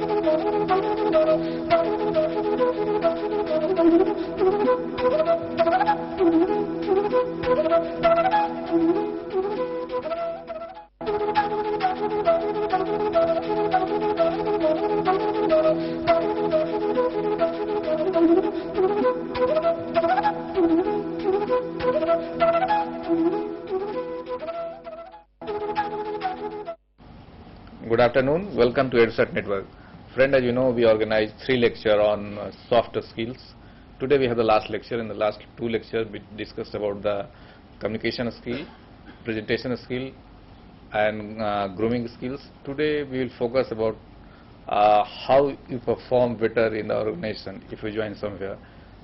Good afternoon. Welcome to EduSat Network. Friend, as you know, we organized 3 lectures on softer skills. Today we have the last lecture. In the last 2 lectures, we discussed about the communication skill, presentation skill, and grooming skills. Today we will focus about how you perform better in the organization if you join somewhere.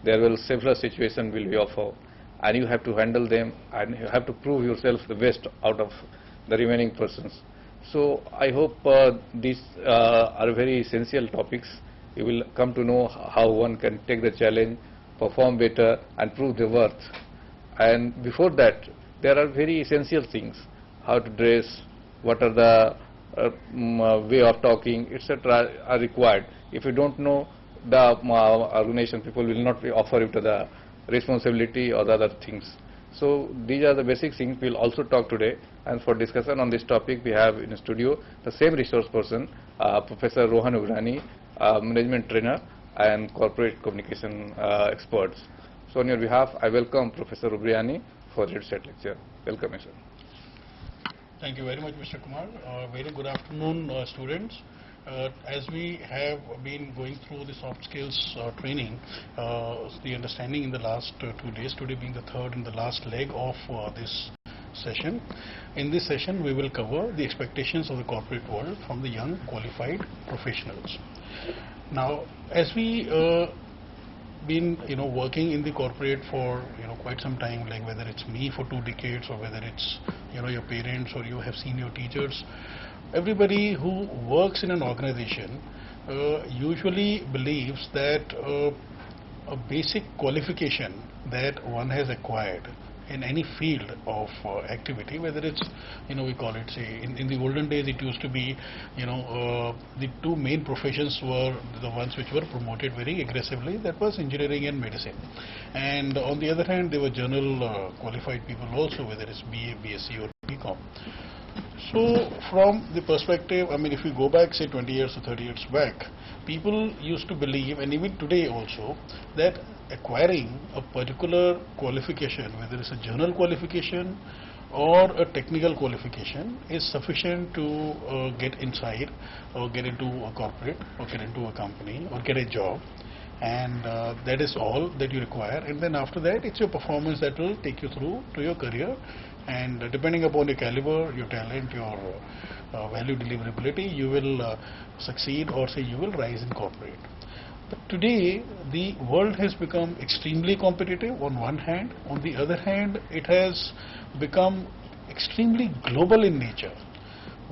There will several situations will be offered, and you have to handle them, and you have to prove yourself the best out of the remaining persons. So I hope these are very essential topics. You will come to know how one can take the challenge, perform better, and prove their worth. And before that, there are very essential things: how to dress, what are the way of talking, etc. are required. If you don't know, the organization people will not offer you to the responsibility or the other things. So these are the basic things we'll also talk today. And for discussion on this topic, we have in the studio the same resource person, Professor Rohan Ubriani, management trainer and corporate communication experts. So on your behalf, I welcome Professor Ubriani for the EduSat lecture. Welcome, sir. Thank you very much, Mr. Kumar. Very good afternoon, students. As we have been going through the soft skills training, the understanding in the last 2 days, today being the third and the last leg of this session. In this session, we will cover the expectations of the corporate world from the young qualified professionals. Now, as we been working in the corporate for quite some time, like whether it's me for 2 decades or whether it's your parents or you have seen your teachers, everybody who works in an organization usually believes that a basic qualification that one has acquired in any field of activity, whether it's we call it, say, in the olden days it used to be the 2 main professions were the ones which were promoted very aggressively, that was engineering and medicine, and on the other hand there were general qualified people also, whether it's BA, BSc or BCom. So from the perspective, I mean, if we go back say 20 years or 30 years back, people used to believe, and even today also, that acquiring a particular qualification, whether it's a general qualification or a technical qualification, is sufficient to get inside or get into a corporate or get into a company or get a job, and that is all that you require. And then after that, it's your performance that will take you through to your career, and depending upon your caliber, your talent, your value deliverability, you will succeed or say you will rise in corporate. But today the world has become extremely competitive on one hand. On the other hand, it has become extremely global in nature.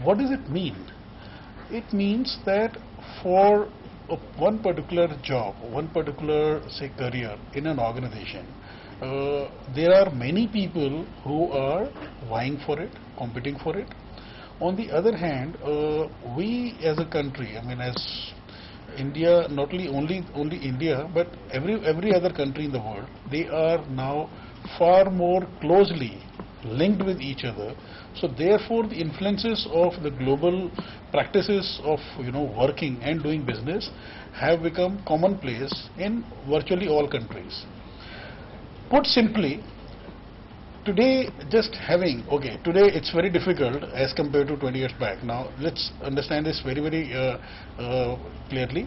What does it mean? It means that for one particular job, one particular say career in an organization, there are many people who are vying for it, competing for it. On the other hand, we as a country, I mean as India, not only India, but every other country in the world, they are now far more closely linked with each other. So therefore the influences of the global practices of working and doing business have become commonplace in virtually all countries. Put simply, today today it's very difficult as compared to 20 years back. Now let's understand this very clearly.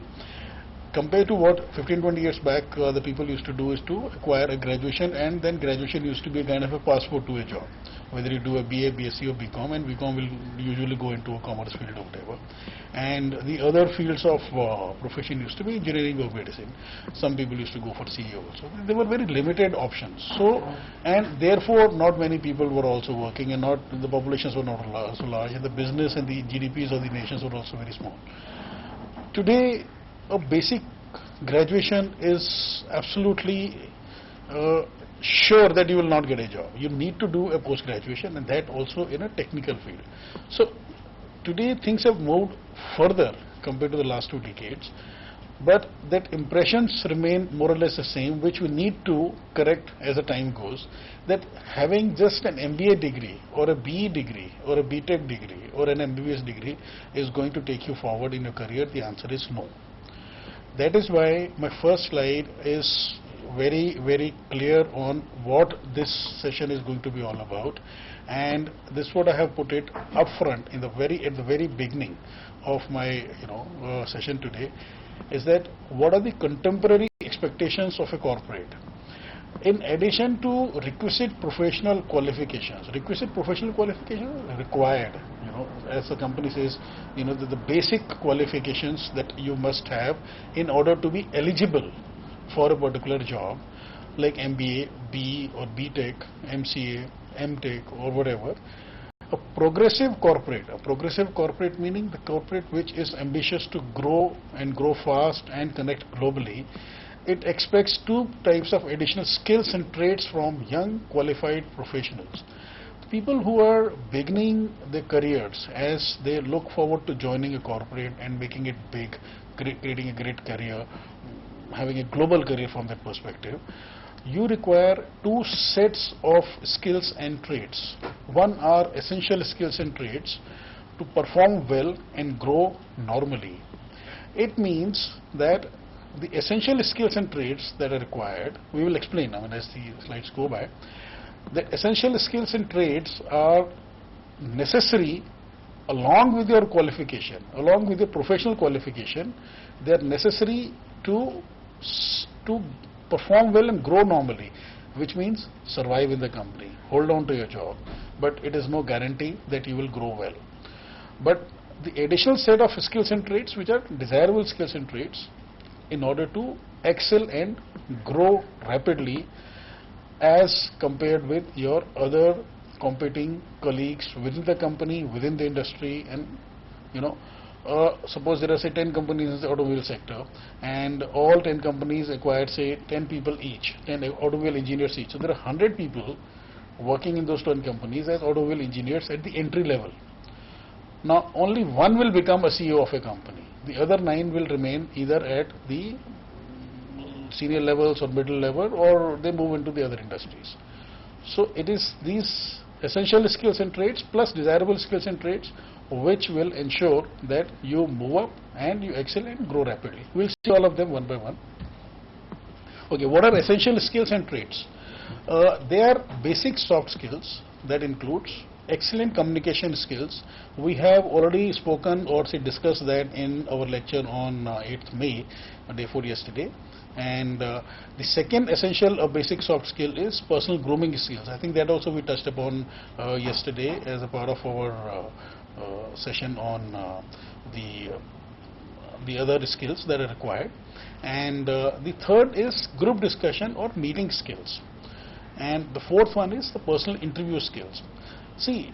Compared to what 15-20 years back the people used to do is to acquire a graduation, and then graduation used to be a kind of a passport to a job, whether you do a BA, BSc or BCom, and BCom will usually go into a commerce field or whatever, and the other fields of profession used to be engineering or medicine. Some people used to go for CA also. There were very limited options, so, and therefore not many people were also working, and not the populations were not so large, and the business and the GDPs of the nations were also very small. Today a basic graduation is absolutely sure that you will not get a job. You need to do a post-graduation, and that also in a technical field. So today things have moved further compared to the last 2 decades. But that impressions remain more or less the same, which we need to correct as the time goes. That having just an MBA degree or a BE degree or a BTech degree or an MBBS degree is going to take you forward in your career. The answer is no. That is why my first slide is very clear on what this session is going to be all about, and this is what I have put it up front in the very beginning of my session today, is that what are the contemporary expectations of a corporate. In addition to requisite professional qualifications required, as the company says, the basic qualifications that you must have in order to be eligible for a particular job, like MBA, BE or BTech, MCA, MTech or whatever. A progressive corporate meaning the corporate which is ambitious to grow and grow fast and connect globally. It expects 2 types of additional skills and traits from young qualified professionals. People who are beginning their careers as they look forward to joining a corporate and making it big, creating a great career, having a global career from that perspective, you require 2 sets of skills and traits. One are essential skills and traits to perform well and grow normally. It means that the essential skills and traits that are required, we will explain as the slides go by. The essential skills and traits are necessary along with your qualification, along with your professional qualification. They are necessary to perform well and grow normally, which means survive in the company, hold on to your job, but it is no guarantee that you will grow well. But the additional set of skills and traits which are desirable skills and traits in order to excel and grow rapidly as compared with your other competing colleagues within the company, within the industry, and suppose there are say 10 companies in the automobile sector and all 10 companies acquired say 10 people each, 10 automobile engineers each. So there are 100 people working in those 10 companies as automobile engineers at the entry level. Now only one will become a CEO of a company. The other 9 will remain either at the senior levels or middle level, or they move into the other industries. So it is these essential skills and traits plus desirable skills and traits which will ensure that you move up and you excel and grow rapidly. We'll see all of them one by one. Okay, what are essential skills and traits? They are basic soft skills that includes excellent communication skills. We have already spoken or discussed that in our lecture on 8th May, day 4 yesterday. And the second essential basic soft skill is personal grooming skills. I think that also we touched upon yesterday as a part of our session on the other skills that are required. And the third is group discussion or meeting skills. And the fourth one is the personal interview skills. See,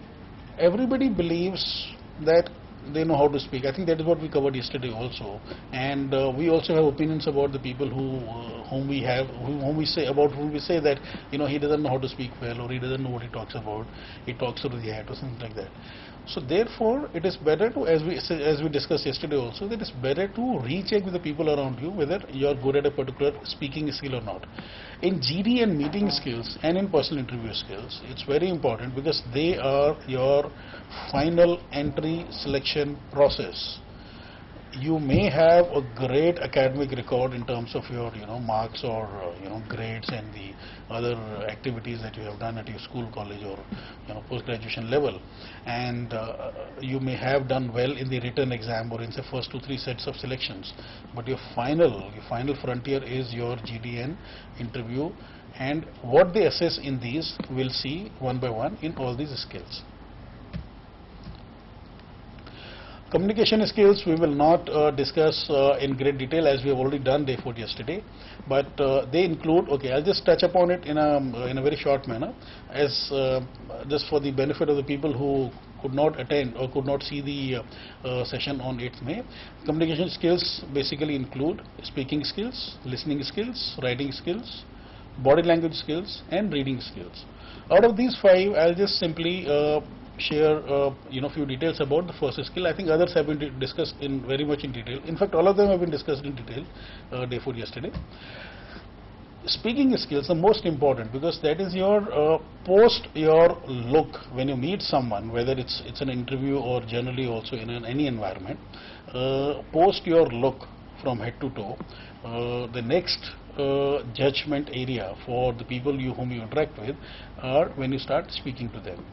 everybody believes that they know how to speak. I think that is what we covered yesterday also, and we also have opinions about the people whom we say that he doesn't know how to speak well, or he doesn't know what he talks about. He talks through the hat or something like that. So therefore, it is better to, as we discussed yesterday also, that it's better to recheck with the people around you whether you are good at a particular speaking skill or not. In GD and meeting skills and in personal interview skills, it's very important because they are your final entry selection process. You may have a great academic record in terms of your marks or grades and the other activities that you have done at your school, college, or post-graduation level, and you may have done well in the written exam or in the first 2-3 sets of selections, but your final frontier is your GDN interview, and what they assess in these we'll see one by one in all these skills. Communication skills we will not discuss in great detail as we have already done day 4 yesterday, but they include, okay, I'll just touch upon it in a very short manner as just for the benefit of the people who could not attend or could not see the session on 8th May. Communication skills basically include speaking skills, listening skills, writing skills, body language skills, and reading skills. Out of these 5, I'll just simply share few details about the first skill. I think others have been discussed in very much in detail. In fact, all of them have been discussed in detail day before yesterday. Speaking skills are most important because that is your post your look when you meet someone, whether it's an interview or generally also in any environment. Post your look from head to toe. The next judgment area for the people whom you interact with are when you start speaking to them.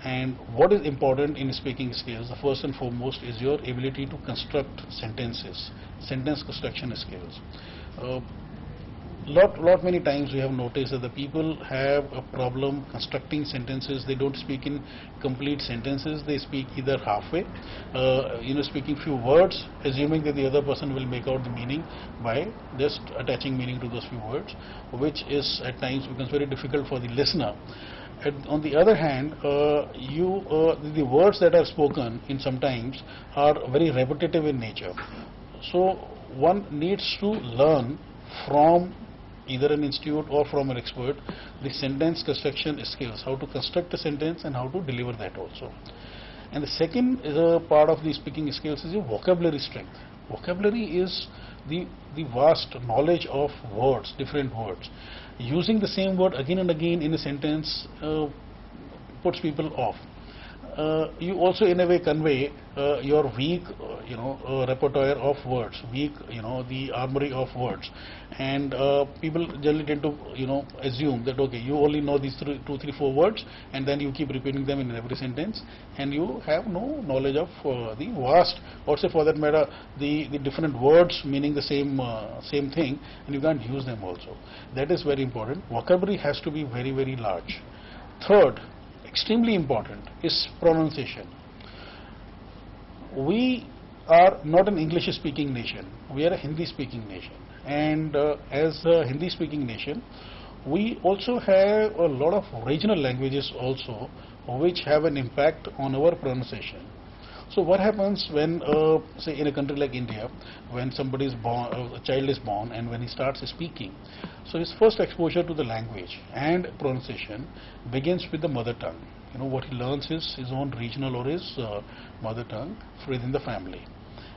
And what is important in speaking skills, the first and foremost, is your ability to construct sentences, sentence construction skills. Lot many times we have noticed that the people have a problem constructing sentences. They don't speak in complete sentences. They speak either halfway, speaking few words, assuming that the other person will make out the meaning by just attaching meaning to those few words, which is at times becomes very difficult for the listener. And on the other hand, the words that are spoken in sometimes are very repetitive in nature. So one needs to learn from either an institute or from an expert the sentence construction skills, how to construct a sentence and how to deliver that also. And the second part of the speaking skills is your vocabulary strength. Vocabulary is the vast knowledge of words, different words. Using the same word again and again in a sentence puts people off. You also in a way convey your weak repertoire of words, weak the armory of words, and people generally tend to assume that okay, you only know these 2, 3, 4 words and then you keep repeating them in every sentence and you have no knowledge of the vast, or say for that matter the different words meaning the same thing, and you can't use them also. That is very important. Vocabulary has to be very, very large. Third, extremely important, is pronunciation. We are not an English speaking nation, we are a Hindi speaking nation, and as a Hindi speaking nation we also have a lot of regional languages also which have an impact on our pronunciation. So what happens when say in a country like India, when somebody is born, a child is born, and when he starts speaking, so his first exposure to the language and pronunciation begins with the mother tongue. What he learns is his own regional or his mother tongue within the family.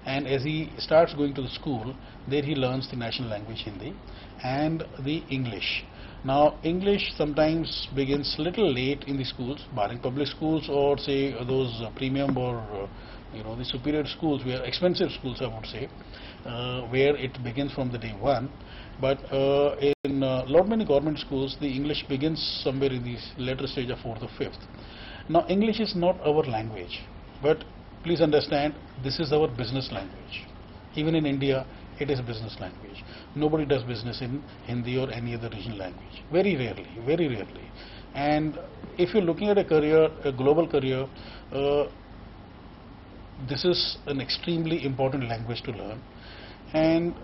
And as he starts going to the school, there he learns the national language Hindi and the English. Now English sometimes begins little late in the schools, barring public schools or say those premium or the superior schools, where expensive schools I would say, where it begins from the day one. But in lot many government schools the English begins somewhere in the later stage of 4th or 5th. Now English is not our language, but please understand this is our business language. Even in India it is business language. Nobody does business in Hindi or any other regional language. Very rarely, very rarely. And if you're looking at a career, a global career, this is an extremely important language to learn. And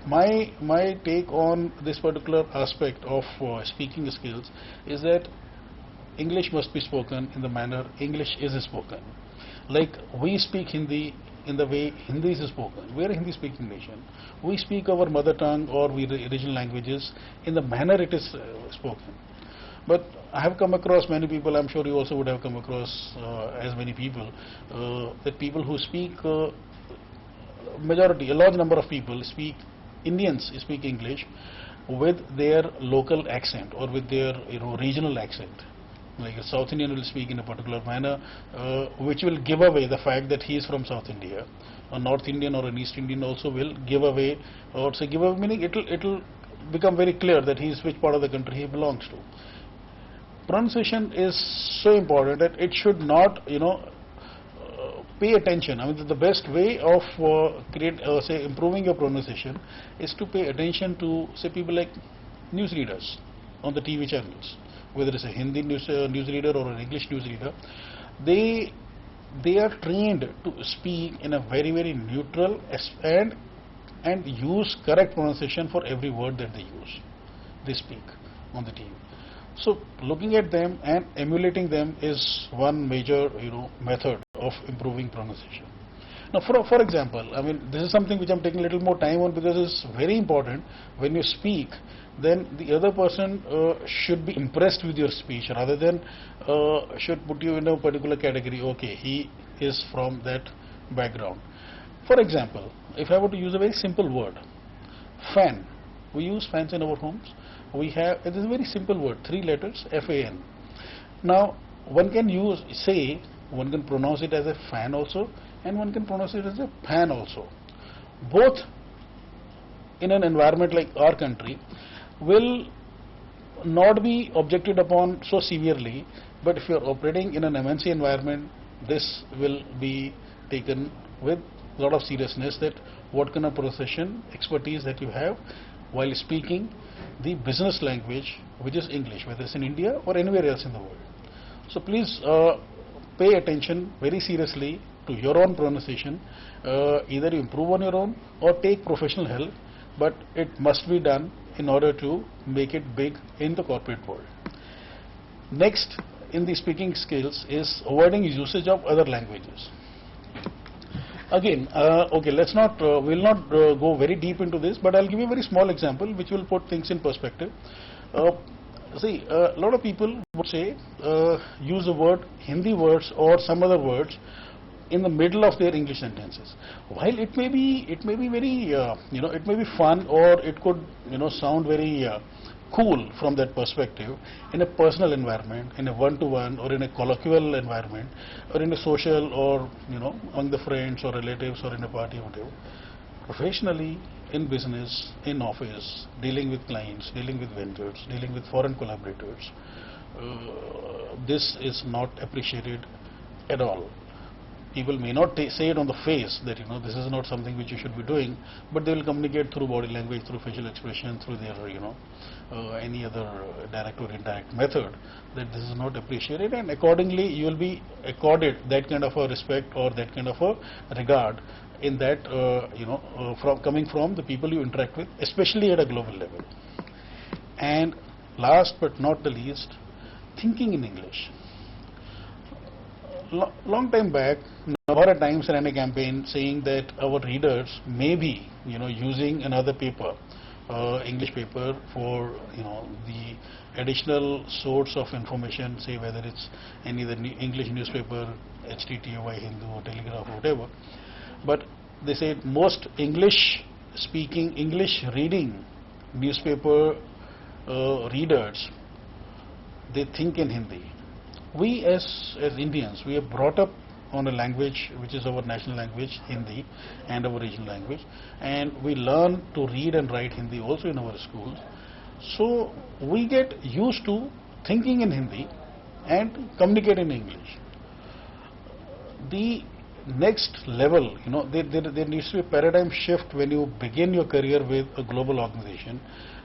my take on this particular aspect of speaking skills is that English must be spoken in the manner English is spoken. Like we speak Hindi in the way Hindi is spoken. We are a Hindi speaking nation. We speak our mother tongue or regional languages in the manner it is spoken. But I have come across many people, I'm sure you also would have come across as many people, that people who speak, majority, a large number of people speak, Indians speak English with their local accent or with their regional accent. Like a South Indian will speak in a particular manner, which will give away the fact that he is from South India. A North Indian or an East Indian also will give away, or say give away, meaning it'll become very clear that he is which part of the country he belongs to. Pronunciation is so important that it should not, pay attention. I mean, the best way of say improving your pronunciation is to pay attention to say people like newsreaders on the TV channels, whether it's a Hindi newsreader or an English newsreader. They are trained to speak in a very, very neutral and use correct pronunciation for every word that they speak on the TV. So looking at them and emulating them is one major method of improving pronunciation. Now, for example, I mean, this is something which I'm taking a little more time on because it's very important. When you speak, then the other person should be impressed with your speech rather than should put you in a particular category. Okay, he is from that background. For example, if I were to use a very simple word, fan. We use fans in our homes. We have, it is a very simple word, 3 letters, F-A-N. Now, one can one can pronounce it as a fan also, and one can pronounce it as a pan also. Both in an environment like our country will not be objected upon so severely, but if you are operating in an MNC environment, this will be taken with a lot of seriousness, that what kind of profession, expertise that you have while speaking the business language, which is English, whether it's in India or anywhere else in the world. So please pay attention very seriously to your own pronunciation. Either you improve on your own or take professional help, but it must be done in order to make it big in the corporate world. Next in the speaking skills is avoiding usage of other languages. Again, okay, let's not, we'll not go very deep into this, but I'll give you a very small example which will put things in perspective. See, a lot of people would say, use the word Hindi words or some other words in the middle of their English sentences. While it may be very, it may be fun, or it could, sound very cool from that perspective in a personal environment, in a one-to-one, or in a colloquial environment, or in a social, or among the friends or relatives, or in a party, whatever. Professionally, in business, in office, dealing with clients, dealing with vendors, dealing with foreign collaborators, this is not appreciated at all. People may not say it on the face that this is not something which you should be doing, but they will communicate through body language, through facial expression, through their any other direct or indirect method, that this is not appreciated, and accordingly you will be accorded that kind of a respect or that kind of a regard in that coming from the people you interact with, especially at a global level. And last but not the least, thinking in English. Long time back, Navara Times ran a campaign saying that our readers may be, using another paper, English paper, for the additional source of information, say whether it's any other English newspaper, HTTY, Hindu, or Telegraph, or whatever. But they said most English-speaking, English-reading newspaper readers, they think in Hindi. We as Indians, we are brought up on a language which is our national language, Hindi, and our regional language, and we learn to read and write Hindi also in our schools. So we get used to thinking in Hindi and communicate in English. The next level, there needs to be a paradigm shift when you begin your career with a global organization.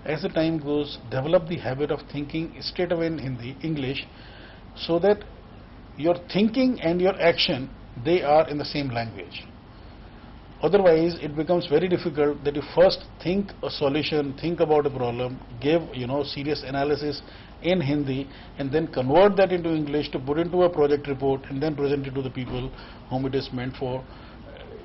As the time goes, develop the habit of thinking straight away in Hindi, English, so that your thinking and your action, they are in the same language. Otherwise, it becomes very difficult that you first think a solution, think about a problem, give serious analysis in Hindi, and then convert that into English to put into a project report and then present it to the people whom it is meant for.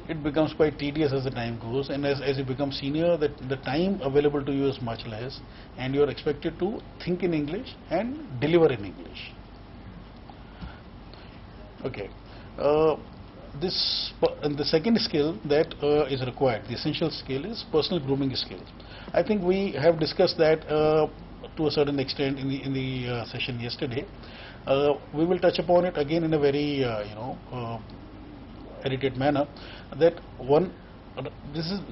It becomes quite tedious as the time goes, and as you become senior, the time available to you is much less, and you are expected to think in English and deliver in English. Okay. And the second skill that is required, the essential skill, is personal grooming skills. I think we have discussed that to a certain extent in the session yesterday. We will touch upon it again in a very edited manner. That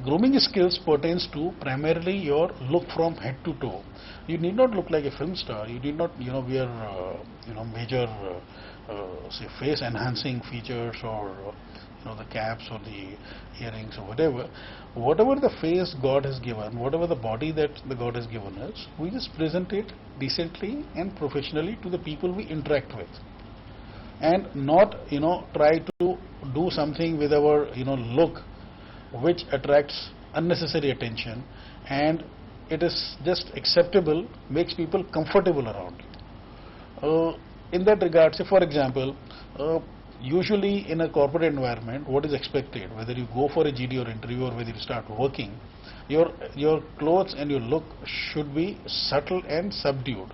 grooming skills pertains to primarily your look from head to toe. You need not look like a film star. You need not wear major say face enhancing features, or the caps or the earrings or whatever. Whatever the face God has given, whatever the body that the God has given us, we just present it decently and professionally to the people we interact with, and not try to do something with our look which attracts unnecessary attention, and it is just acceptable, makes people comfortable around you. In that regard, say for example, usually in a corporate environment, what is expected, whether you go for a GD or interview or whether you start working, your clothes and your look should be subtle and subdued.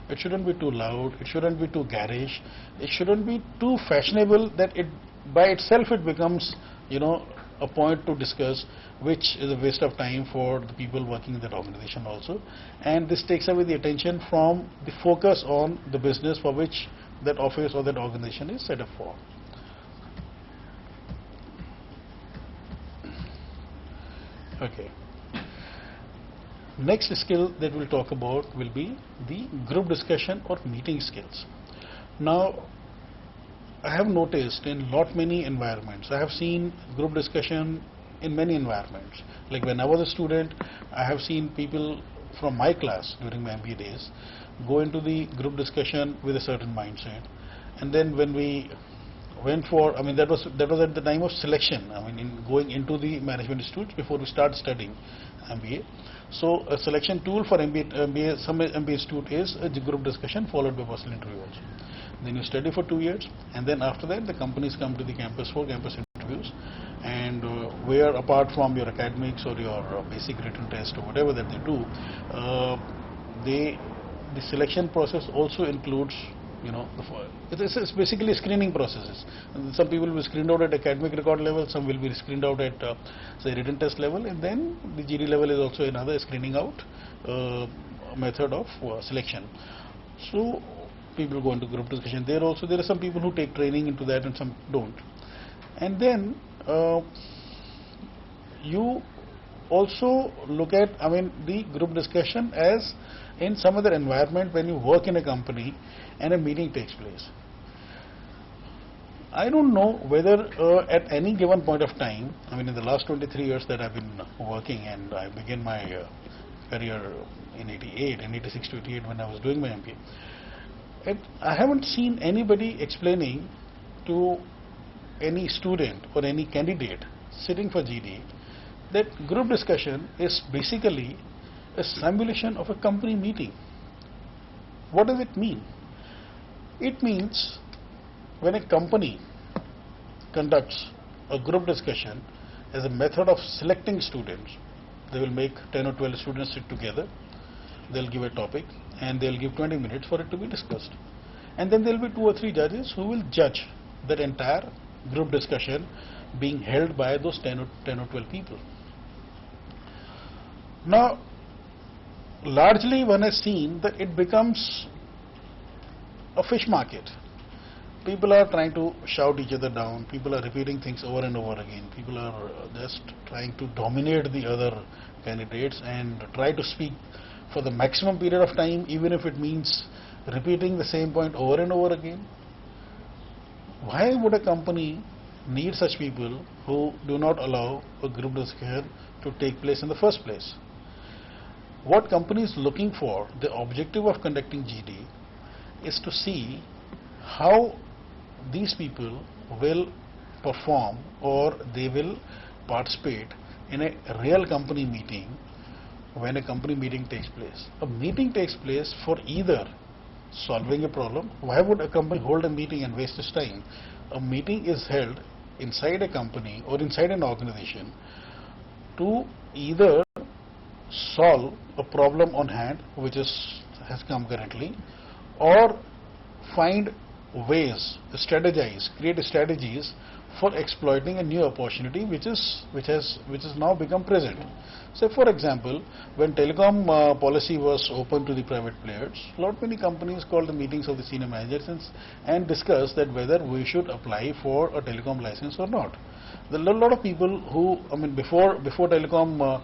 It shouldn't be too loud, it shouldn't be too garish, it shouldn't be too fashionable that it by itself it becomes, a point to discuss, which is a waste of time for the people working in that organization also. And this takes away the attention from the focus on the business for which that office or that organization is set up for. Okay. Next skill that we'll talk about will be the group discussion or meeting skills. Now, I have noticed in many environments, I have seen group discussion in many environments. Like when I was a student, I have seen people from my class during my MBA days go into the group discussion with a certain mindset. And then when we went for, that was at the time of selection, in going into the management institutes before we start studying MBA. So a selection tool for some MBA institute is a group discussion followed by personal interview also. Then you study for 2 years, and then after that the companies come to the campus for campus interviews, and where apart from your academics or your basic written test or whatever that they do, the selection process also includes, it's basically screening processes. And some people will be screened out at academic record level, some will be screened out at say written test level, and then the GD level is also another screening out method of selection. So people go into group discussion. There are some people who take training into that and some don't. And then you also look at the group discussion as in some other environment when you work in a company and a meeting takes place. I don't know whether at any given point of time, in the last 23 years that I've been working, and I began my career in 86 to 88 when I was doing my MBA. I haven't seen anybody explaining to any student or any candidate sitting for GD that group discussion is basically a simulation of a company meeting. What does it mean? It means when a company conducts a group discussion as a method of selecting students, they will make 10 or 12 students sit together, they'll give a topic, and they'll give 20 minutes for it to be discussed. And then there'll be 2 or 3 judges who will judge that entire group discussion being held by those 10 or 12 people. Now, largely one has seen that it becomes a fish market. People are trying to shout each other down, people are repeating things over and over again, people are just trying to dominate the other candidates and try to speak for the maximum period of time, even if it means repeating the same point over and over again. Why would a company need such people who do not allow a group discussion to take place in the first place? What company is looking for, the objective of conducting GD is to see how these people will perform or they will participate in a real company meeting when a company meeting takes place. A meeting takes place for either solving a problem. Why would a company hold a meeting and waste its time? A meeting is held inside a company or inside an organization to either solve a problem on hand which has come currently, or find ways, strategize, create strategies for exploiting a new opportunity which has now become present. So, for example, when telecom policy was open to the private players, many companies called the meetings of the senior managers and discussed that whether we should apply for a telecom license or not. There are a lot of people who, before telecom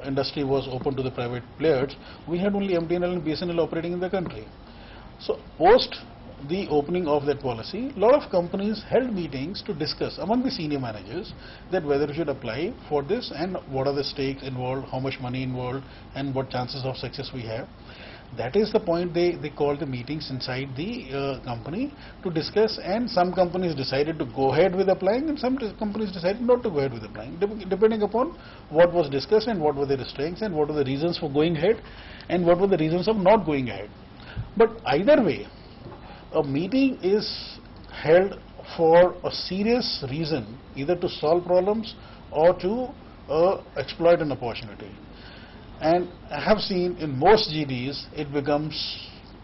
industry was open to the private players, we had only MTNL and BSNL operating in the country. So, post the opening of that policy, a lot of companies held meetings to discuss among the senior managers that whether we should apply for this and what are the stakes involved, how much money involved, and what chances of success we have. That is the point they called the meetings inside the company to discuss, and some companies decided to go ahead with applying and some companies decided not to go ahead with applying, depending upon what was discussed and what were their strengths and what were the reasons for going ahead and what were the reasons of not going ahead. But either way, a meeting is held for a serious reason, either to solve problems or to exploit an opportunity. And I have seen in most GDs, it becomes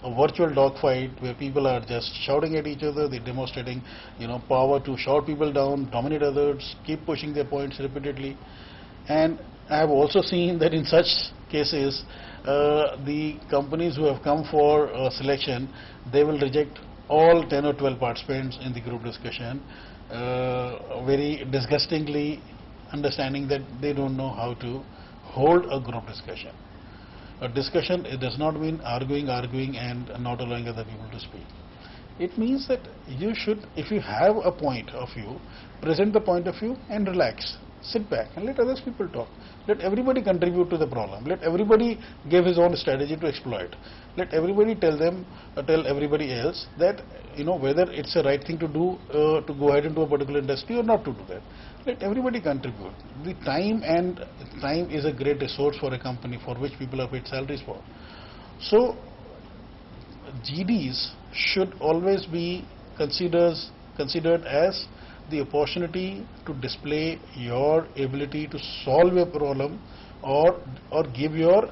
a virtual dogfight where people are just shouting at each other, they're demonstrating, power to shout people down, dominate others, keep pushing their points repeatedly. And I have also seen that in such cases, the companies who have come for selection, they will reject all 10 or 12 participants in the group discussion, very disgustingly understanding that they don't know how to hold a group discussion. A discussion, it does not mean arguing and not allowing other people to speak. It means that you should, if you have a point of view, present the point of view and relax. Sit back and let other people talk. Let everybody contribute to the problem. Let everybody give his own strategy to exploit. Let everybody tell everybody else that, whether it's the right thing to do to go ahead into a particular industry or not to do that. Let everybody contribute. The time is a great resource for a company for which people are paid salaries for. So GDs should always be considered as the opportunity to display your ability to solve a problem or give your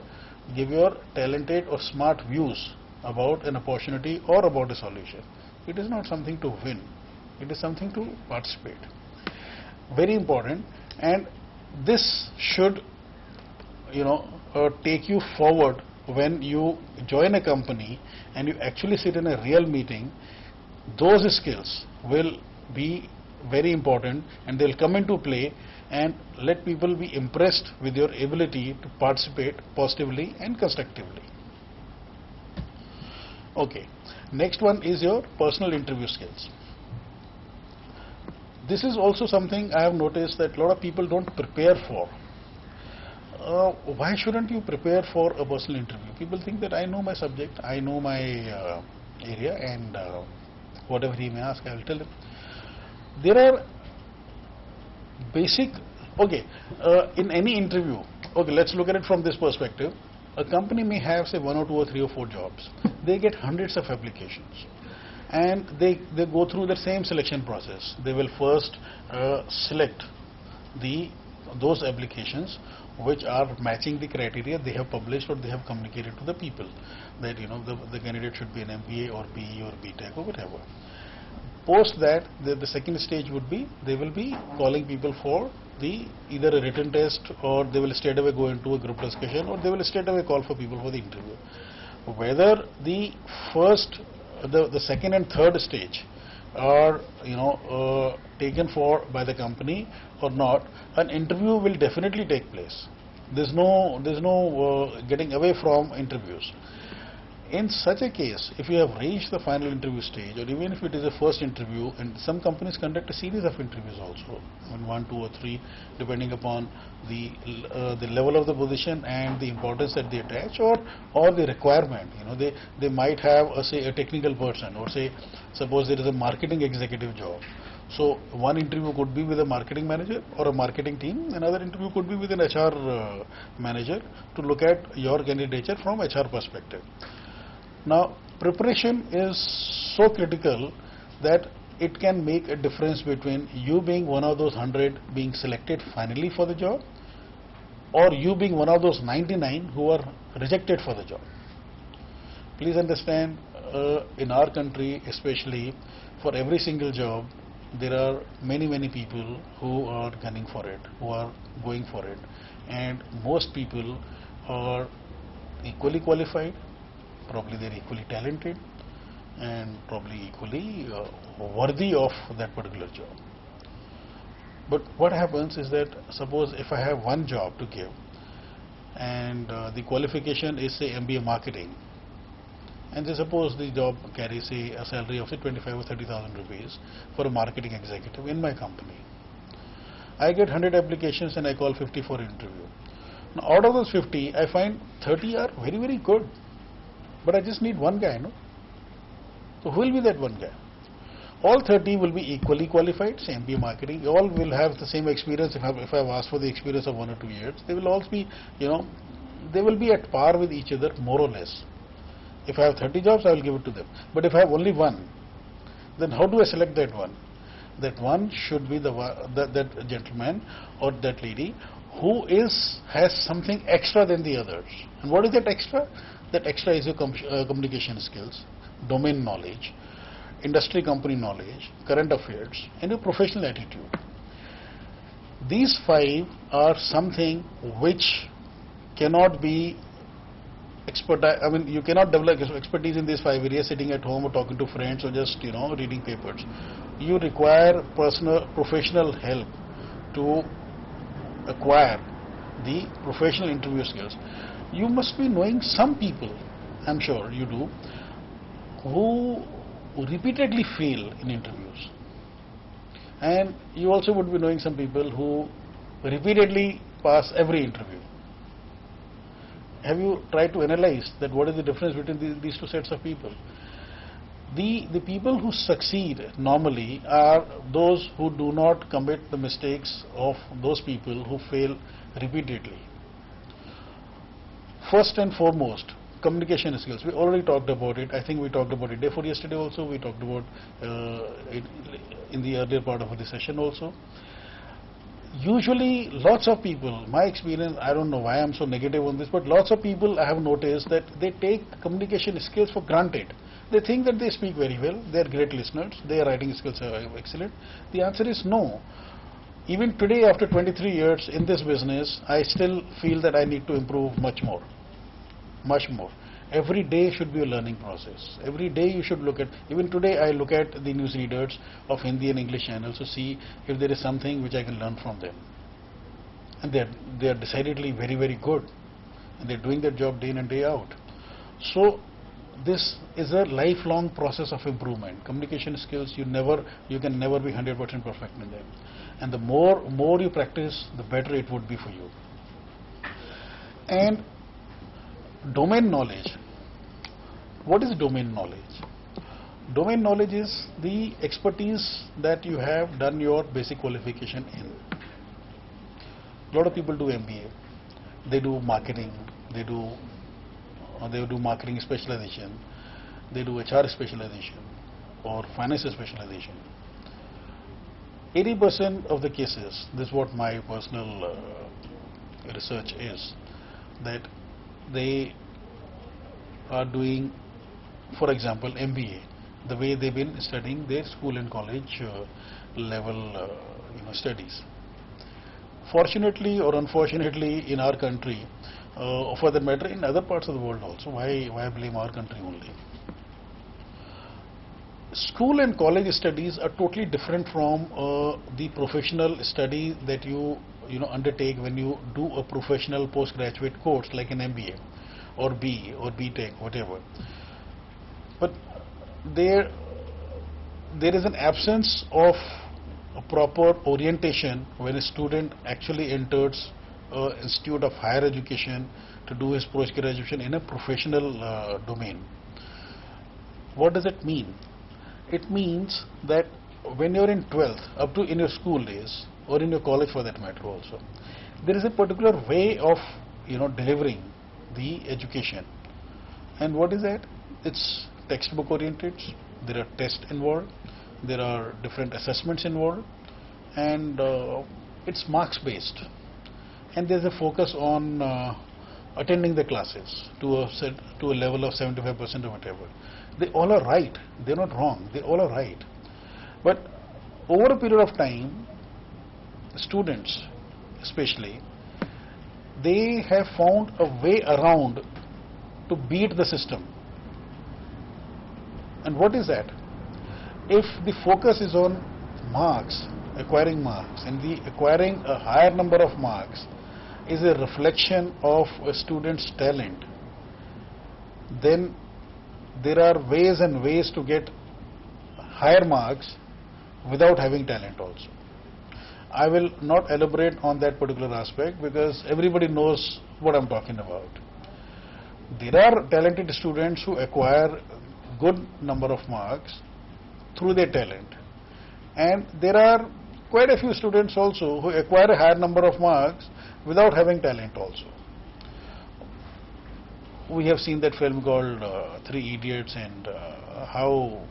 talented or smart views about an opportunity or about a solution. It is not something to win. It is something to participate. Very important, and this should take you forward when you join a company and you actually sit in a real meeting. Those skills will be very important and they'll come into play and let people be impressed with your ability to participate positively and constructively. Okay, next one is your personal interview skills. This is also something I have noticed that a lot of people don't prepare for. Why shouldn't you prepare for a personal interview? People think that I know my subject, I know my area, and whatever he may ask, I will tell him. There are basic, in any interview, let's look at it from this perspective. A company may have, say, 1 or 2 or 3 or 4 jobs. They get hundreds of applications. And they go through the same selection process. They will first select those applications which are matching the criteria they have published or they have communicated to the people, that the candidate should be an MBA or PE or BTech or whatever. Post that, the second stage would be they will be calling people for either a written test, or they will straight away go into a group discussion, or they will straight away call for people for the interview. Whether the first, the second and third stage are taken for by the company or not, an interview will definitely take place. There's no getting away from interviews. In such a case, if you have reached the final interview stage, or even if it is a first interview, and some companies conduct a series of interviews also, 1, 2 or 3, depending upon the level of the position and the importance that they attach, or the requirement. They might have say a technical person, or say suppose there is a marketing executive job. So one interview could be with a marketing manager or a marketing team, another interview could be with an HR manager to look at your candidature from HR perspective. Now, preparation is so critical that it can make a difference between you being one of those 100 being selected finally for the job, or you being one of those 99 who are rejected for the job. Please understand, in our country especially, for every single job, there are many people who are gunning for it, who are going for it, and most people are equally qualified. Probably they're equally talented and probably equally worthy of that particular job. But what happens is that, suppose if I have one job to give and the qualification is, say, MBA marketing, and say suppose the job carries, say, a salary of, say, 25 or 30,000 rupees for a marketing executive in my company. I get 100 applications and I call 50 for interview. Now out of those 50, I find 30 are very good. But I just need one guy, no? So who will be that one guy? All 30 will be equally qualified, say MBA marketing. All will have the same experience. If I've asked for the experience of 1 or 2 years, they will all be, they will be at par with each other, more or less. If I have 30 jobs, I will give it to them. But if I have only one, then how do I select that one? that one should be that gentleman or that lady who has something extra than the others. And what is that extra? That extra is your communication skills, domain knowledge, industry company knowledge, current affairs, and your professional attitude. These five are something which cannot be you cannot develop expertise in these five areas sitting at home or talking to friends or just reading papers. You require professional help to acquire the professional interview skills. You must be knowing some people, I'm sure you do, who repeatedly fail in interviews, and you also would be knowing some people who repeatedly pass every interview. Have you tried to analyze that what is the difference between these two sets of people? The people who succeed normally are those who do not commit the mistakes of those people who fail repeatedly. First and foremost, communication skills. We already talked about it. I think we talked about it day before yesterday also. We talked about it in the earlier part of the session also. Usually lots of people, my experience, I don't know why I'm so negative on this, but lots of people I have noticed that they take communication skills for granted. They think that they speak very well, they are great listeners, their writing skills are excellent. The answer is no. Even today, after 23 years in this business, I still feel that I need to improve much more. Much more. Every day should be a learning process. Every day you should look at, even today I look at the newsreaders of Hindi and English channels to see if there is something which I can learn from them. And they are decidedly very, very good. And they are doing their job day in and day out. So this is a lifelong process of improvement. Communication skills, you can never be 100% perfect in them. And the more you practice, the better it would be for you. And domain knowledge. What is domain knowledge? Domain knowledge is the expertise that you have done your basic qualification in. A lot of people do MBA. They do marketing. They do marketing specialization. They do HR specialization or finance specialization. 80% of the cases, this is what my personal research is, that they are doing, for example, MBA, the way they've been studying their school and college level studies. Fortunately or unfortunately in our country, for that matter in other parts of the world also, why blame our country only? School and college studies are totally different from the professional study that you undertake when you do a professional postgraduate course like an MBA or BE or BTech, whatever. But there is an absence of a proper orientation when a student actually enters an institute of higher education to do his post-graduation in a professional domain. What does it mean? It means that when you're in 12th, up to in your school days, or in your college for that matter also, there is a particular way of delivering the education. And what is that? It's textbook oriented, there are tests involved, there are different assessments involved, and it's marks based. And there's a focus on attending the classes to a level of 75% or whatever. They all are right, they're not wrong, they all are right. But over a period of time, students especially, they have found a way around to beat the system. And what is that? If the focus is on marks, acquiring marks, and the acquiring a higher number of marks is a reflection of a student's talent, then there are ways and ways to get higher marks without having talent also. I will not elaborate on that particular aspect because everybody knows what I'm talking about. There are talented students who acquire good number of marks through their talent, and there are quite a few students also who acquire a higher number of marks without having talent also. We have seen that film called Three Idiots, and how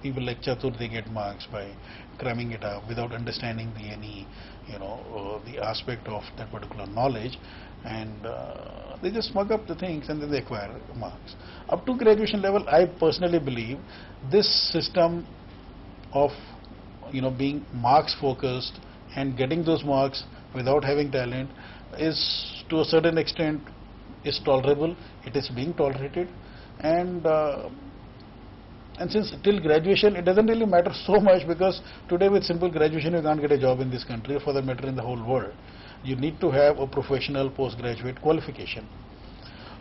people like Chatur, they get marks by cramming it up without understanding any, the aspect of that particular knowledge, and they just mug up the things and then they acquire marks. Up to graduation level, I personally believe this system of being marks focused and getting those marks without having talent is to a certain extent is tolerable. It is being tolerated, and since till graduation it doesn't really matter so much, because today with simple graduation you can't get a job in this country, or for that matter in the whole world. You need to have a professional postgraduate qualification.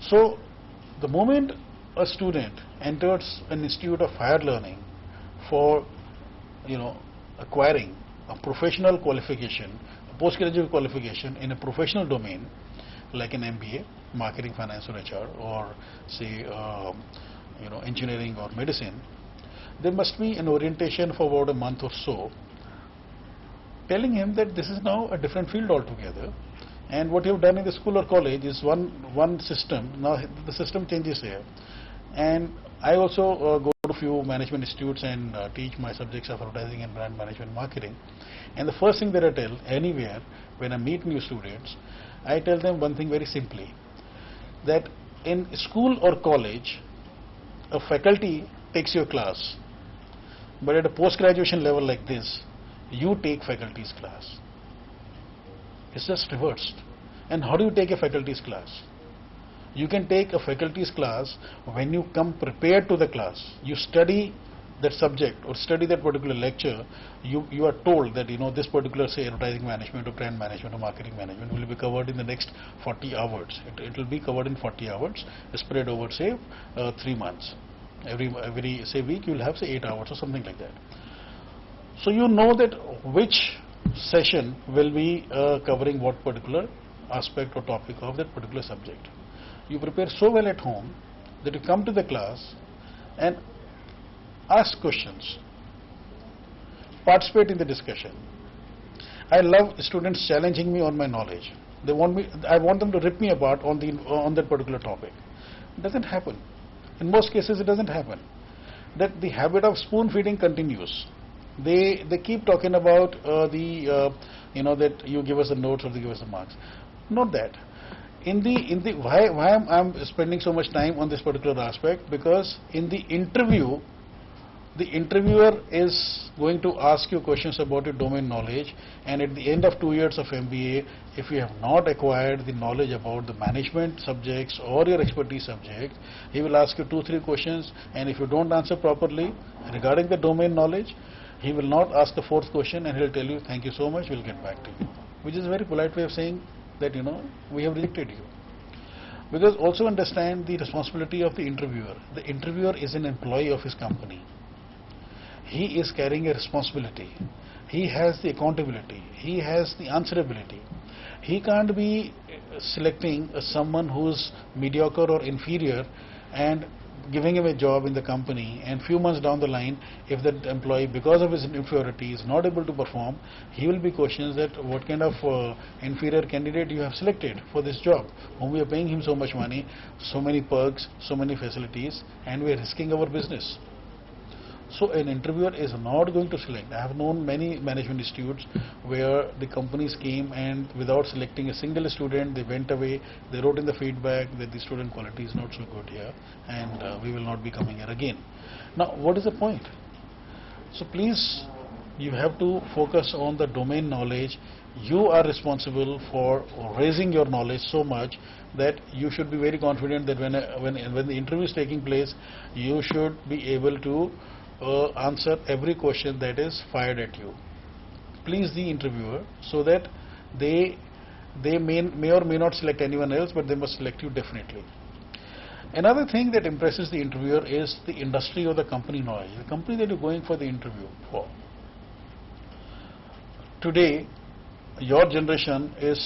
So the moment a student enters an institute of higher learning for acquiring a professional qualification, a postgraduate qualification in a professional domain like an MBA, marketing, finance or HR, or say engineering or medicine, there must be an orientation for about a month or so, telling him that this is now a different field altogether, and what you have done in the school or college is one system. Now the system changes here. And I also go to a few management institutes and teach my subjects of advertising and brand management marketing. And the first thing that I tell anywhere when I meet new students, I tell them one thing very simply, that in school or college, a faculty takes your class, but at a post-graduation level like this, you take faculty's class. It's just reversed. And how do you take a faculty's class? You can take a faculty's class when you come prepared to the class. You study that subject or study that particular lecture. You are told that this particular, say, advertising management or brand management or marketing management will be covered in the next 40 hours. It will be covered in 40 hours, spread over, say, 3 months. Every say week you will have, say, 8 hours or something like that. So you know that which session will be covering what particular aspect or topic of that particular subject. You prepare so well at home that you come to the class and ask questions, participate in the discussion. I love students challenging me on my knowledge. I want them to rip me apart on that particular topic. It doesn't happen. In most cases, it doesn't happen. That the habit of spoon feeding continues. They keep talking about that you give us the notes or they give us the marks. Not that. Why I'm spending so much time on this particular aspect? Because in the interview, the interviewer is going to ask you questions about your domain knowledge, and at the end of 2 years of MBA, if you have not acquired the knowledge about the management subjects or your expertise subject, he will ask you 2-3 questions, and if you don't answer properly regarding the domain knowledge, he will not ask the 4th question, and he'll tell you, thank you so much, we'll get back to you. Which is a very polite way of saying that, we have rejected you. Because also understand the responsibility of the interviewer. The interviewer is an employee of his company. He is carrying a responsibility. He has the accountability. He has the answerability. He can't be selecting someone who's mediocre or inferior and giving him a job in the company, and few months down the line, if that employee, because of his inferiority, is not able to perform, he will be questioned that what kind of inferior candidate you have selected for this job, whom we are paying him so much money, so many perks, so many facilities, and we are risking our business. So an interviewer is not going to select. I have known many management institutes where the companies came and without selecting a single student, they went away. They wrote in the feedback that the student quality is not so good here, and we will not be coming here again. Now, what is the point? So please, you have to focus on the domain knowledge. You are responsible for raising your knowledge so much that you should be very confident that when the interview is taking place, you should be able to answer every question that is fired at you. Please the interviewer, so that they may or may not select anyone else, but they must select you definitely. Another thing that impresses the interviewer is the industry or the company knowledge, the company that you're going for the interview for. Today, your generation is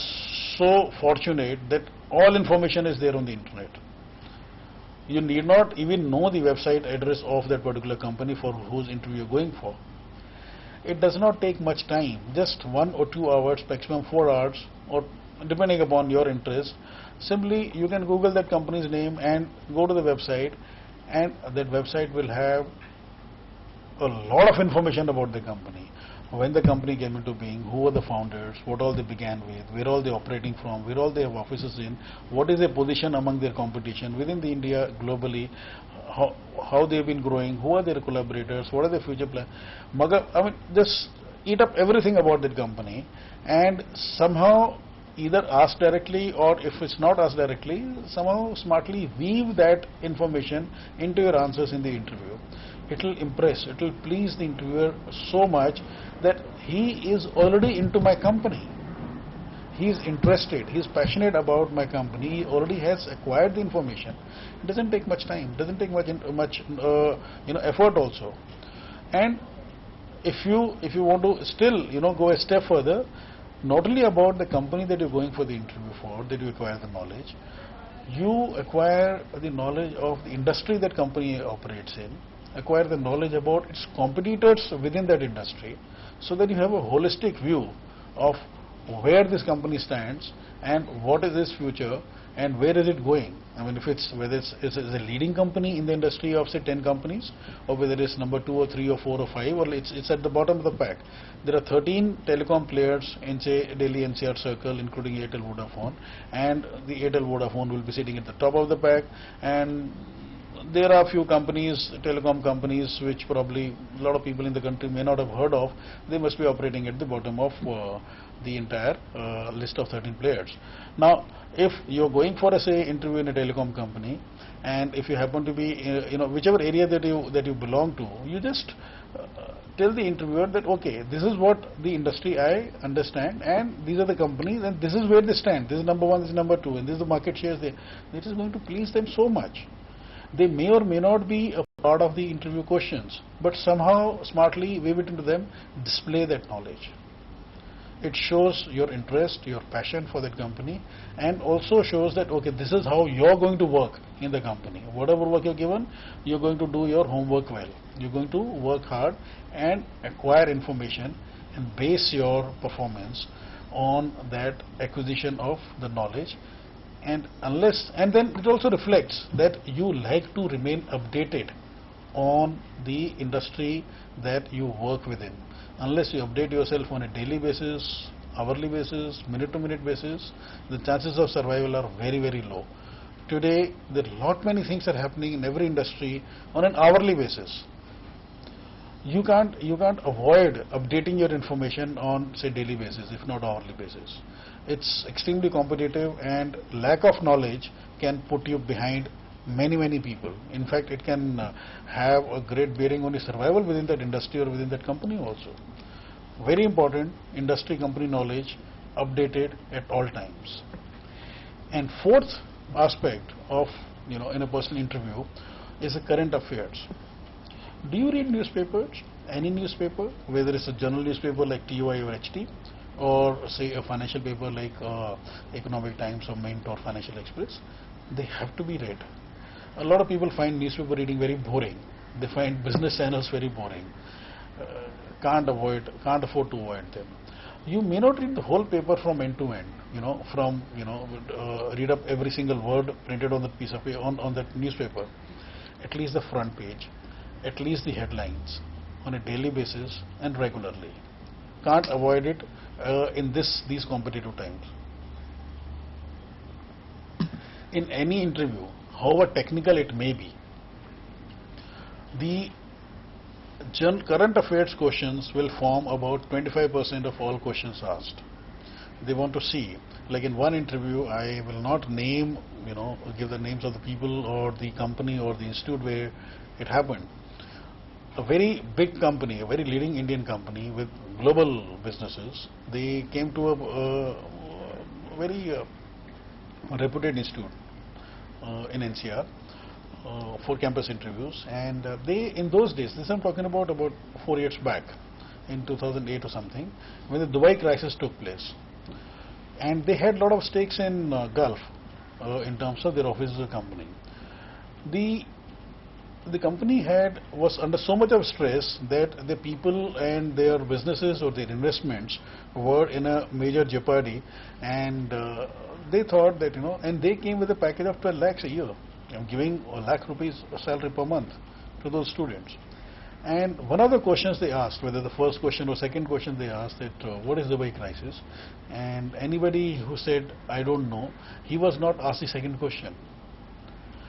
so fortunate that all information is there on the internet. You need not even know the website address of that particular company for whose interview you're going for. It does not take much time, just 1 or 2 hours, maximum 4 hours, or depending upon your interest. Simply you can Google that company's name and go to the website, and that website will have a lot of information about the company. When the company came into being, who were the founders, what all they began with, where all they operating from, where all they have offices in, what is their position among their competition within the India, globally, how they've been growing, who are their collaborators, what are their future plans. I mean, just eat up everything about that company and somehow either ask directly, or if it's not asked directly, somehow smartly weave that information into your answers in the interview. It will impress, it will please the interviewer so much that he is already into my company. He is interested, he is passionate about my company, he already has acquired the information. It doesn't take much time, doesn't take much effort also. And if you want to still go a step further, not only about the company that you're going for the interview for, that you acquire the knowledge, you acquire the knowledge of the industry that company operates in, acquire the knowledge about its competitors within that industry, so that you have a holistic view of where this company stands and what is its future and where is it going. I mean, whether it's a leading company in the industry of say 10 companies, or whether it's number 2 or 3 or 4 or 5, or it's at the bottom of the pack. There are 13 telecom players in say Delhi NCR circle, including Airtel Vodafone, and the Airtel Vodafone will be sitting at the top of the pack, and there are a few companies, telecom companies, which probably a lot of people in the country may not have heard of. They must be operating at the bottom of the entire list of 13 players. Now, if you're going for a say interview in a telecom company, and if you happen to be whichever area that you belong to, you just tell the interviewer that okay, this is what the industry I understand, and these are the companies, and this is where they stand. This is number 1, this is number 2, and this is the market shares. It is going to please them so much. They may or may not be a part of the interview questions, but somehow smartly weave it into them, display that knowledge. It shows your interest, your passion for that company, and also shows that okay, this is how you're going to work in the company. Whatever work you're given, you're going to do your homework well. You're going to work hard and acquire information and base your performance on that acquisition of the knowledge. And then it also reflects that you like to remain updated on the industry that you work within. Unless you update yourself on a daily basis, hourly basis, minute-to-minute basis, the chances of survival are very, very low. Today, there are lot many things are happening in every industry on an hourly basis. You can't avoid updating your information on say daily basis, if not hourly basis. It's extremely competitive, and lack of knowledge can put you behind many people. In fact, it can have a great bearing on your survival within that industry or within that company also. Very important, industry company knowledge updated at all times. And fourth aspect of in a personal interview is the current affairs. Do you read newspapers? Any newspaper, whether it's a journal newspaper like TOI or HT, or say a financial paper like Economic Times or Mint or Financial Express? They have to be read. A lot of people find newspaper reading very boring. They find business channels very boring. Can't afford to avoid them. You may not read the whole paper from end to end. Read up every single word printed on the piece of paper on that newspaper. At least the front page, at least the headlines, on a daily basis and regularly. Can't avoid it in these competitive times. In any interview, however technical it may be, the current affairs questions will form about 25% of all questions asked. They want to see, like in one interview, I will not give the names of the people or the company or the institute where it happened. A very big company, a very leading Indian company with global businesses, they came to a very reputed institute in NCR for campus interviews, and they, in those days, this I'm talking about 4 years back, in 2008 or something, when the Dubai crisis took place, and they had a lot of stakes in Gulf in terms of their offices of company. The company was under so much of stress that the people and their businesses or their investments were in a major jeopardy, and they thought that and they came with a package of 12 lakhs a year, giving a lakh rupees salary per month to those students. And one of the questions they asked, whether the first question or second question they asked, that what is the Dubai crisis? And anybody who said, I don't know, he was not asked the second question.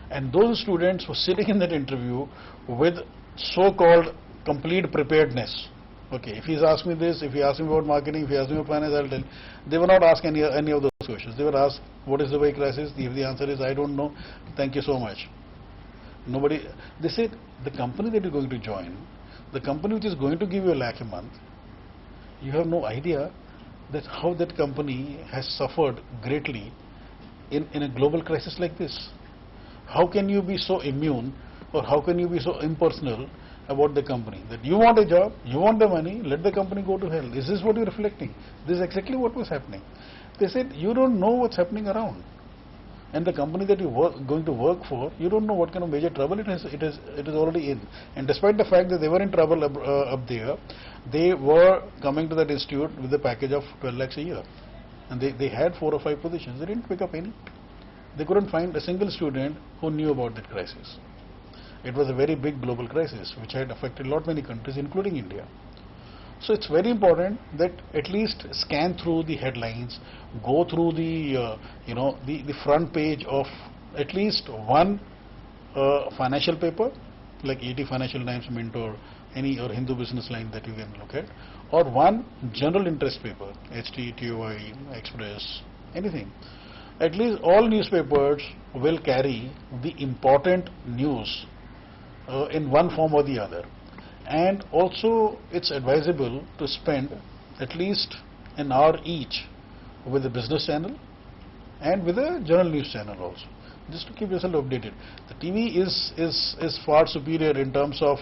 And those students were sitting in that interview with so-called complete preparedness. Okay, if he's asked me this, if he asks me about marketing, if he asks me about finance, I'll tell him. They were not asked any of those questions. They were asked, what is the Dubai crisis? If the answer is, I don't know, thank you so much. Nobody, they said, the company that you're going to join, the company which is going to give you £1 lakh a month, you have no idea that how that company has suffered greatly in a global crisis like this. How can you be so immune, or how can you be so impersonal about the company? That you want a job, you want the money, let the company go to hell. Is this what you're reflecting? This is exactly what was happening. They said, you don't know what's happening around. And the company that you're going to work for, you don't know what kind of major trouble it is already in. And despite the fact that they were in trouble up there, they were coming to that institute with a package of 12 lakhs a year. And they had 4 or 5 positions. They didn't pick up any. They couldn't find a single student who knew about that crisis. It was a very big global crisis which had affected many countries, including India. So it's very important that at least scan through the headlines, go through the the front page of at least one financial paper like ET Financial Times, Mint, or Hindu Business Line that you can look at, or one general interest paper, HT, TOI, Express, anything. At least all newspapers will carry the important news in one form or the other. And also it's advisable to spend at least an hour each with the business channel and with a general news channel also, just to keep yourself updated. The TV is far superior in terms of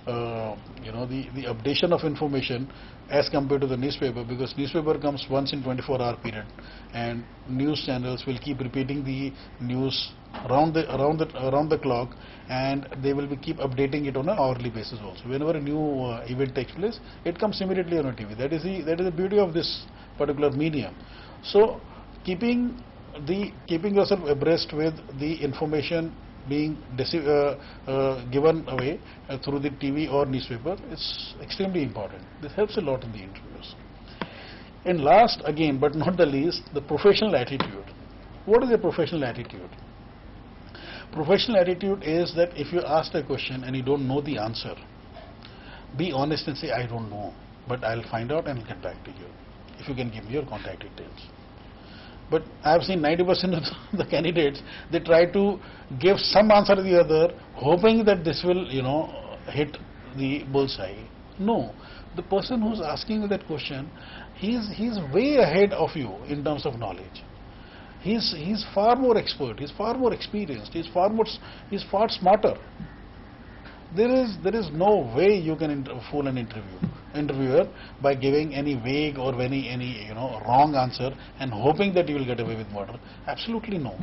the updation of information as compared to the newspaper, because newspaper comes once in 24-hour period, and news channels will keep repeating the news around the clock, and they will keep updating it on an hourly basis also. Whenever a new event takes place, it comes immediately on a TV. That is the beauty of this particular medium. So keeping yourself abreast with the information being given away through the TV or newspaper is extremely important. This helps a lot in the interviews. And last, again but not the least, the professional attitude. What is a professional attitude? Professional attitude is that if you ask a question and you don't know the answer, be honest and say, I don't know, but I'll find out and I'll get back to you if you can give me your contact details. But I have seen 90% of the candidates, they try to give some answer to the other, hoping that this will, hit the bullseye. No, the person who's asking you that question, he's way ahead of you in terms of knowledge. He's far more expert. He's far more experienced. He's far smarter. There is no way you can fool an interviewer by giving any vague or any wrong answer and hoping that you will get away with murder. Absolutely no.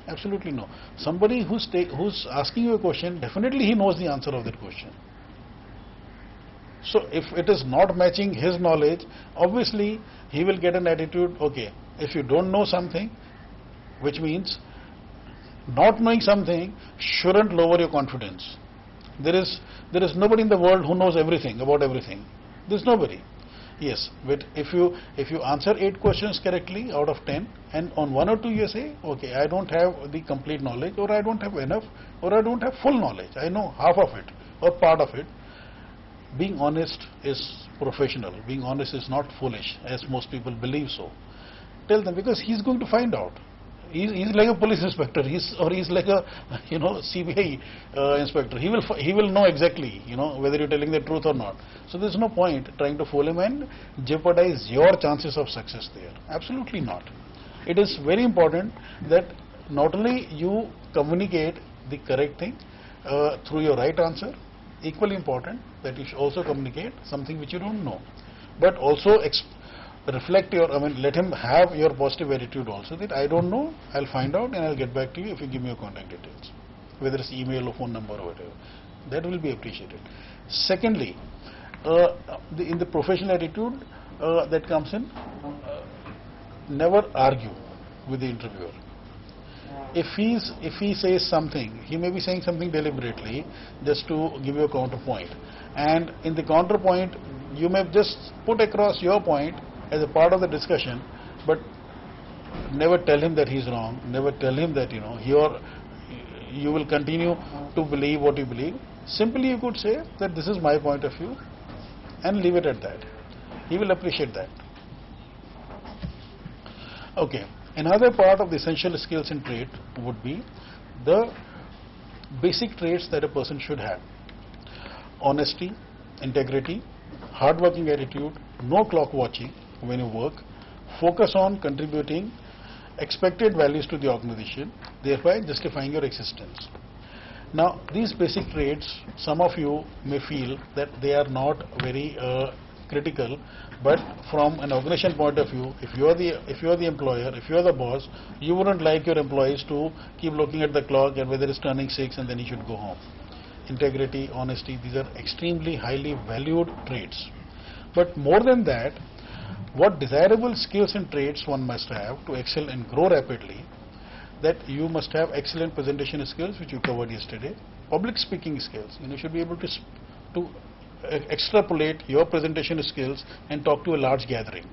Absolutely no. Somebody who's asking you a question, definitely he knows the answer of that question. So if it is not matching his knowledge, obviously he will get an attitude, okay, if you don't know something, which means not knowing something shouldn't lower your confidence. There is nobody in the world who knows everything about everything. There's nobody. Yes, but if you answer 8 questions correctly out of 10, and on 1 or 2 you say, okay, I don't have the complete knowledge, or I don't have enough, or I don't have full knowledge. I know half of it or part of it. Being honest is professional. Being honest is not foolish, as most people believe so. Tell them, because he's going to find out. He's like a police inspector. He's like a CBI inspector. He will know exactly whether you're telling the truth or not. So there's no point trying to fool him and jeopardize your chances of success there. Absolutely not. It is very important that not only you communicate the correct thing through your right answer. Equally important that you should also communicate something which you don't know, but also reflect let him have your positive attitude also, that I don't know, I'll find out and I'll get back to you if you give me your contact details, whether it's email or phone number or whatever. That will be appreciated. Secondly, in the professional attitude that comes in, never argue with the interviewer. If he says something, he may be saying something deliberately just to give you a counterpoint. And in the counterpoint, you may just put across your point as a part of the discussion, but never tell him that he's wrong. Never tell him that you will continue to believe what you believe. Simply, you could say that this is my point of view, and leave it at that. He will appreciate that. Okay. Another part of the essential skills in trade would be the basic traits that a person should have: honesty, integrity, hard-working attitude, no clock watching when you work, focus on contributing expected values to the organization, thereby justifying your existence. Now, these basic traits, some of you may feel that they are not very critical, but from an organization point of view, if you are the employer, if you are the boss, you wouldn't like your employees to keep looking at the clock and whether it's turning 6 and then he should go home. Integrity, honesty, these are extremely highly valued traits. But more than that, what desirable skills and traits one must have to excel and grow rapidly, that you must have excellent presentation skills, which you covered yesterday, public speaking skills. You should be able to extrapolate your presentation skills and talk to a large gathering.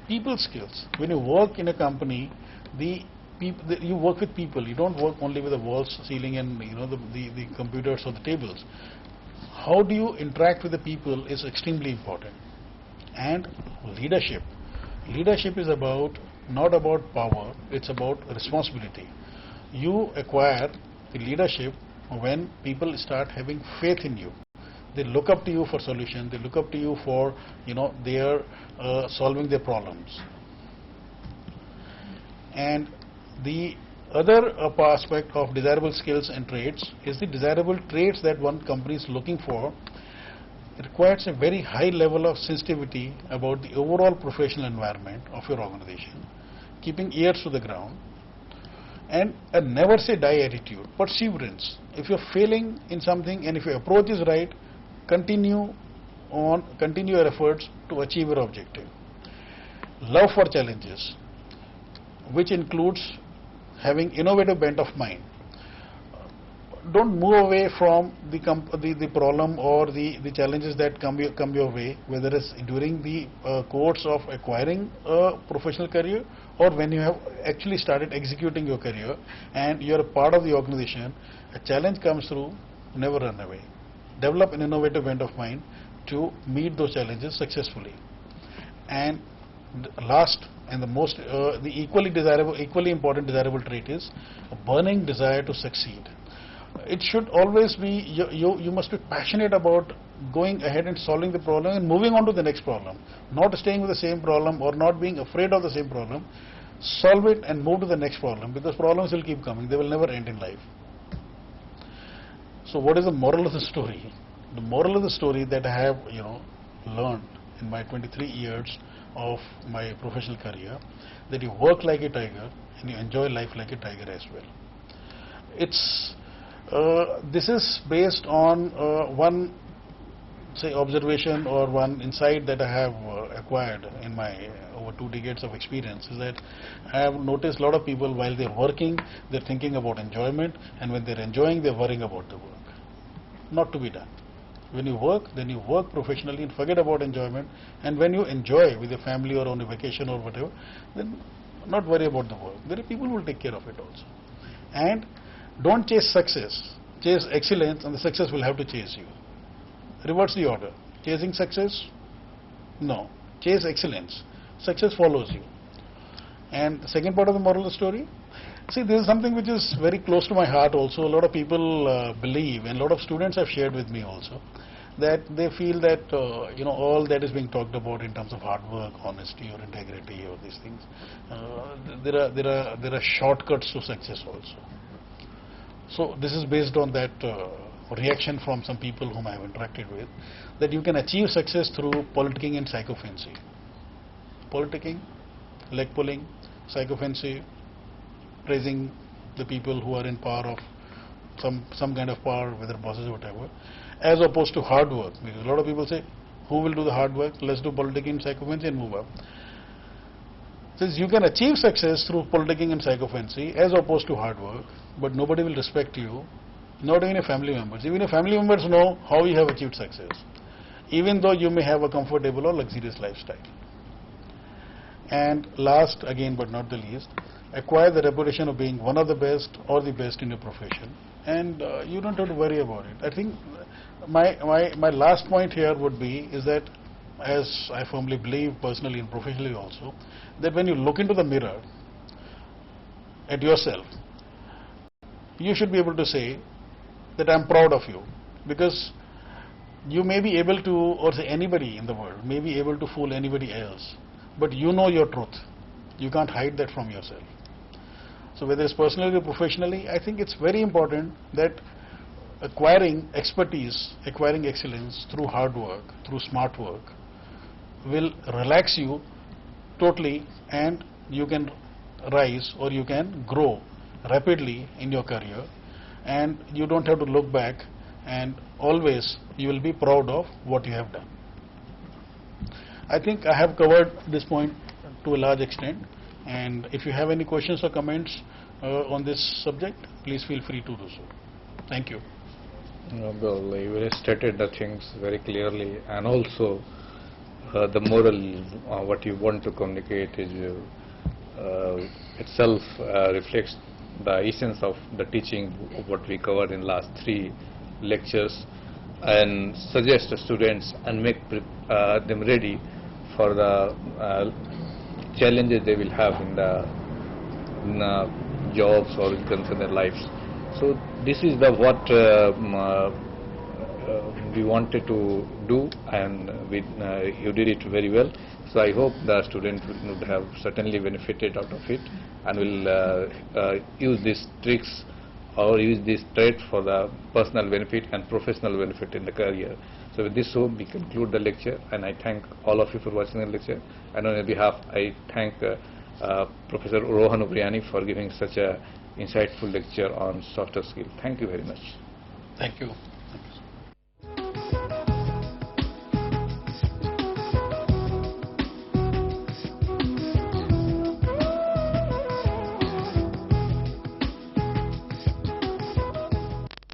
People skills. When you work in a company, you work with people. You don't work only with the walls, ceiling, and the computers or the tables. How do you interact with the people is extremely important. And leadership. Leadership is not about power, it's about responsibility. You acquire the leadership when people start having faith in you. They look up to you for solutions, they look up to you for their solving their problems. And the other aspect of desirable skills and traits is the desirable traits that one company is looking for. It requires a very high level of sensitivity about the overall professional environment of your organization, keeping ears to the ground, and a never say die attitude, perseverance. If you're failing in something and if your approach is right, continue your efforts to achieve your objective. Love for challenges, which includes having innovative bent of mind. Don't move away from the problem or the challenges that come your way, whether it's during the course of acquiring a professional career or when you have actually started executing your career and you're a part of the organization. A challenge comes through, never run away. Develop an innovative bent of mind to meet those challenges successfully. And last and the equally important desirable trait is a burning desire to succeed. It should always be, you must be passionate about going ahead and solving the problem and moving on to the next problem, not staying with the same problem or not being afraid of the same problem. Solve it and move to the next problem, because problems will keep coming, they will never end in life. So what is the moral of the story? The moral of the story that I have learned in my 23 years of my professional career, that you work like a tiger and you enjoy life like a tiger as well. This is based on one observation or one insight that I have acquired in my over 2 decades of experience, is that I have noticed a lot of people while they're working, they're thinking about enjoyment, and when they're enjoying, they're worrying about the work. Not to be done. When you work, then you work professionally and forget about enjoyment, and when you enjoy with your family or on a vacation or whatever, then not worry about the work. There are people who will take care of it also. And don't chase success, chase excellence, and the success will have to chase you. Reverse the order. Chasing success? No. Chase excellence. Success follows you. And the second part of the moral of the story? See, this is something which is very close to my heart also. A lot of people believe, and a lot of students have shared with me also, that they feel that, all that is being talked about in terms of hard work, honesty or integrity or these things, there are shortcuts to success also. So this is based on that reaction from some people whom I have interacted with, that you can achieve success through politicking and psychophancy. Politicking, leg pulling, psychophancy, praising the people who are in power of some kind of power, whether bosses or whatever, as opposed to hard work. Because a lot of people say, who will do the hard work? Let's do politicking and psychophancy and move up. Since you can achieve success through politicking and psychophancy as opposed to hard work, but nobody will respect you, not even your family members. Even your family members know how you have achieved success, even though you may have a comfortable or luxurious lifestyle. And last, again but not the least, acquire the reputation of being one of the best or the best in your profession, and you don't have to worry about it. I think my last point here would be is that, as I firmly believe personally and professionally also, that when you look into the mirror at yourself, you should be able to say that I'm proud of you, because you may be able to, or say anybody in the world may be able to fool anybody else, but you know your truth. You can't hide that from yourself. So whether it's personally or professionally, I think it's very important that acquiring expertise, acquiring excellence through hard work, through smart work, will relax you totally, and you can rise or you can grow rapidly in your career, and you don't have to look back, and always you will be proud of what you have done. I think I have covered this point to a large extent, and if you have any questions or comments on this subject, please feel free to do so. Thank you. Well, you stated the things very clearly, and also the moral, what you want to communicate is itself reflects the essence of the teaching, what we covered in last 3 lectures, and suggest the students and make them ready for the challenges they will have in the jobs or in their lives. So this is the what we wanted to do, and you did it very well. So I hope the students would have certainly benefited out of it, and will use these tricks or use this trait for the personal benefit and professional benefit in the career. So with this hope, we conclude the lecture, and I thank all of you for watching the lecture. And on your behalf, I thank Professor Rohan Ubriani for giving such a insightful lecture on softer skills. Thank you very much. Thank you.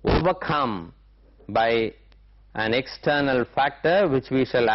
Overcome by an external factor which we shall